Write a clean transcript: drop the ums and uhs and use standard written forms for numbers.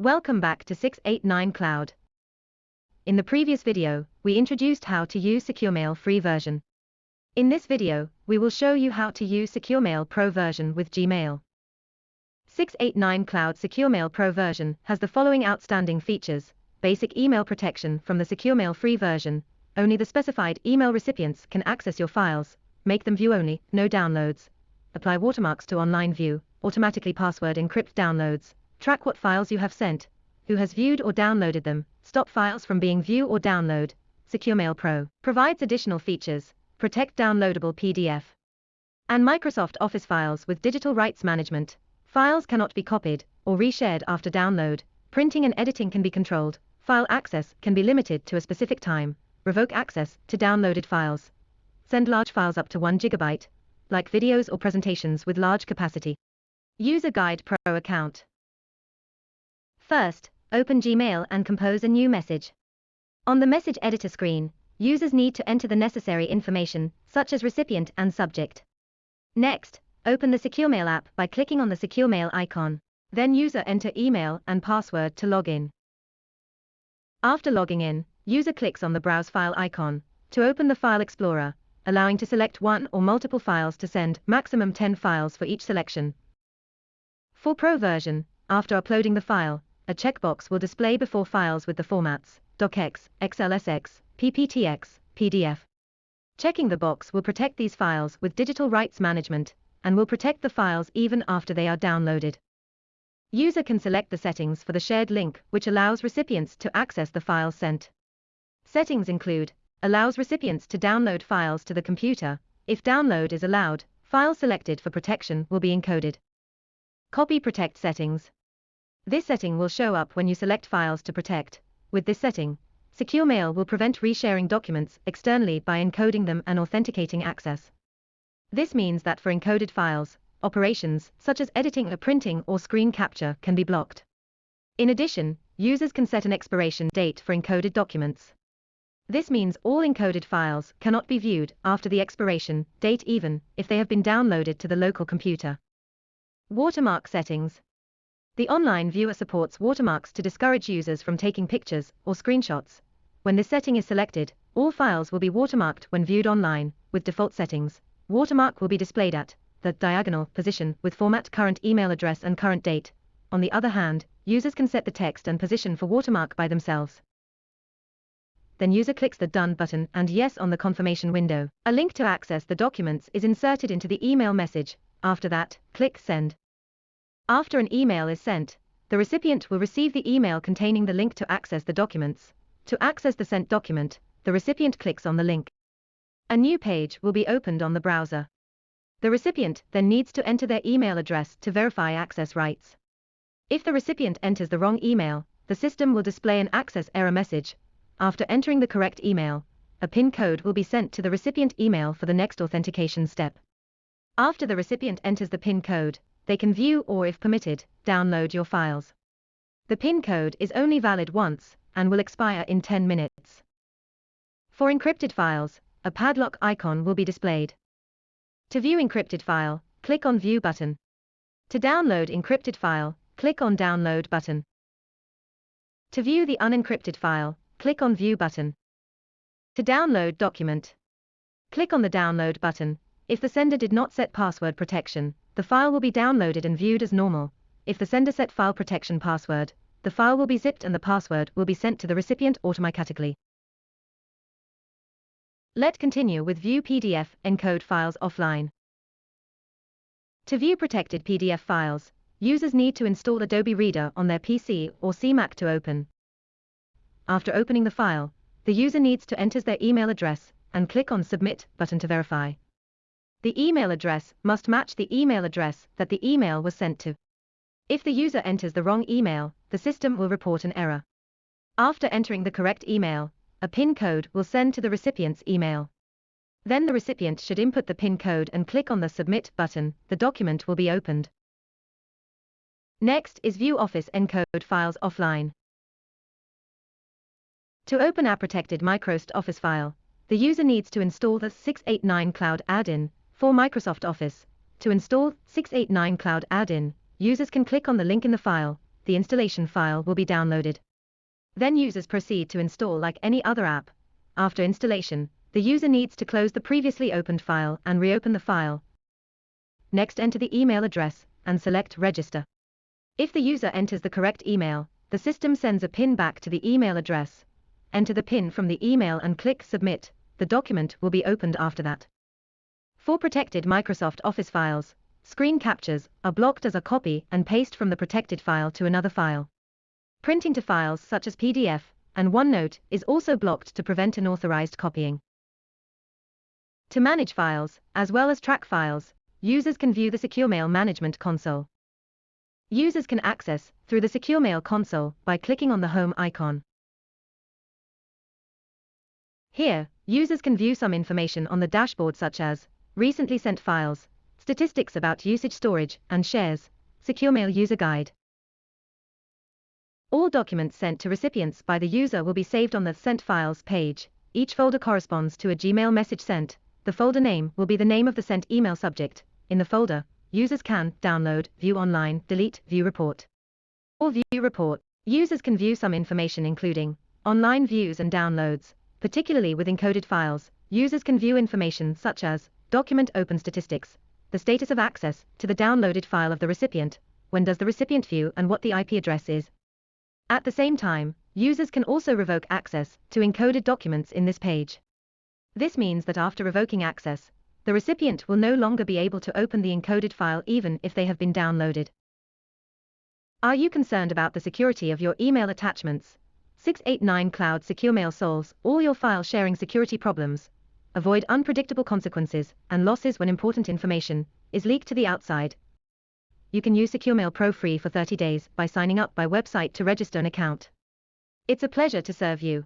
Welcome back to 689 Cloud. In the previous video, we introduced how to use SecureMail free version. In this video, we will show you how to use SecureMail Pro version with Gmail. 689 Cloud SecureMail Pro version has the following outstanding features: basic email protection from the SecureMail free version. Only the specified email recipients can access your files, make them view only, no downloads. Apply watermarks to online view, automatically password encrypt downloads, track what files you have sent, who has viewed or downloaded them, stop files from being view or download. SecureMail Pro provides additional features: protect downloadable PDF and Microsoft Office files with digital rights management. Files cannot be copied or reshared after download. Printing and editing can be controlled. File access can be limited to a specific time. Revoke access to downloaded files. Send large files up to 1 GB, like videos or presentations with large capacity. Use a Guide Pro account. First, open Gmail and compose a new message. On the message editor screen, users need to enter the necessary information, such as recipient and subject. Next, open the SecureMail app by clicking on the SecureMail icon. Then user enter email and password to log in. After logging in, user clicks on the Browse File icon to open the File Explorer, allowing to select one or multiple files to send, maximum 10 files for each selection. For Pro version, after uploading the file, a checkbox will display before files with the formats docx, XLSX, PPTX, PDF. Checking the box will protect these files with digital rights management and will protect the files even after they are downloaded. User can select the settings for the shared link, which allows recipients to access the files sent. Settings include: allows recipients to download files to the computer. If download is allowed, files selected for protection will be encoded. Copy protect settings. This setting will show up when you select files to protect. With this setting, SecureMail will prevent resharing documents externally by encoding them and authenticating access. This means that for encoded files, operations such as editing or printing or screen capture can be blocked. In addition, users can set an expiration date for encoded documents. This means all encoded files cannot be viewed after the expiration date even if they have been downloaded to the local computer. Watermark settings. The online viewer supports watermarks to discourage users from taking pictures or screenshots. When this setting is selected, all files will be watermarked when viewed online. With default settings, watermark will be displayed at the diagonal position with format current email address and current date. On the other hand, users can set the text and position for watermark by themselves. Then user clicks the Done button and Yes on the confirmation window. A link to access the documents is inserted into the email message. After that, click Send. After an email is sent, the recipient will receive the email containing the link to access the documents. To access the sent document, the recipient clicks on the link. A new page will be opened on the browser. The recipient then needs to enter their email address to verify access rights. If the recipient enters the wrong email, the system will display an access error message. After entering the correct email, a PIN code will be sent to the recipient email for the next authentication step. After the recipient enters the PIN code, they can view or, if permitted, download your files. The PIN code is only valid once and will expire in 10 minutes. For encrypted files, a padlock icon will be displayed. To view encrypted file, click on View button. To download encrypted file, click on Download button. To view the unencrypted file, click on View button. To download document, click on the Download button. If the sender did not set password protection, the file will be downloaded and viewed as normal. If the sender set file protection password, the file will be zipped and the password will be sent to the recipient automatically. Let's continue with View PDF encode files offline. To view protected PDF files, users need to install Adobe Reader on their PC or Mac to open. After opening the file, the user needs to enter their email address and click on Submit button to verify. The email address must match the email address that the email was sent to. If the user enters the wrong email, the system will report an error. After entering the correct email, a PIN code will send to the recipient's email. Then the recipient should input the PIN code and click on the Submit button. The document will be opened. Next is View Office encode files offline. To open a protected Microsoft Office file, the user needs to install the 689 Cloud add-in for Microsoft Office. To install 689 Cloud add-in, users can click on the link in the file, the installation file will be downloaded. Then users proceed to install like any other app. After installation, the user needs to close the previously opened file and reopen the file. Next, enter the email address and select Register. If the user enters the correct email, the system sends a PIN back to the email address. Enter the PIN from the email and click Submit. The document will be opened after that. For protected Microsoft Office files, screen captures are blocked as a copy and paste from the protected file to another file. Printing to files such as PDF and OneNote is also blocked to prevent unauthorized copying. To manage files, as well as track files, users can view the SecureMail Management Console. Users can access through the SecureMail console by clicking on the Home icon. Here, users can view some information on the dashboard such as recently sent files, statistics about usage, storage, and shares, SecureMail User Guide. All documents sent to recipients by the user will be saved on the Sent Files page. Each folder corresponds to a Gmail message sent. The folder name will be the name of the sent email subject. In the folder, users can download, view online, delete, view report, or view report. Users can view some information including online views and downloads. Particularly with encoded files, users can view information such as document open statistics, the status of access to the downloaded file of the recipient, when does the recipient view, and what the IP address is. At the same time, users can also revoke access to encoded documents in this page. This means that after revoking access, the recipient will no longer be able to open the encoded file even if they have been downloaded. Are you concerned about the security of your email attachments? 689 Cloud SecureMail solves all your file sharing security problems. Avoid unpredictable consequences and losses when important information is leaked to the outside. You can use SecureMail Pro free for 30 days by signing up by website to register an account. It's a pleasure to serve you.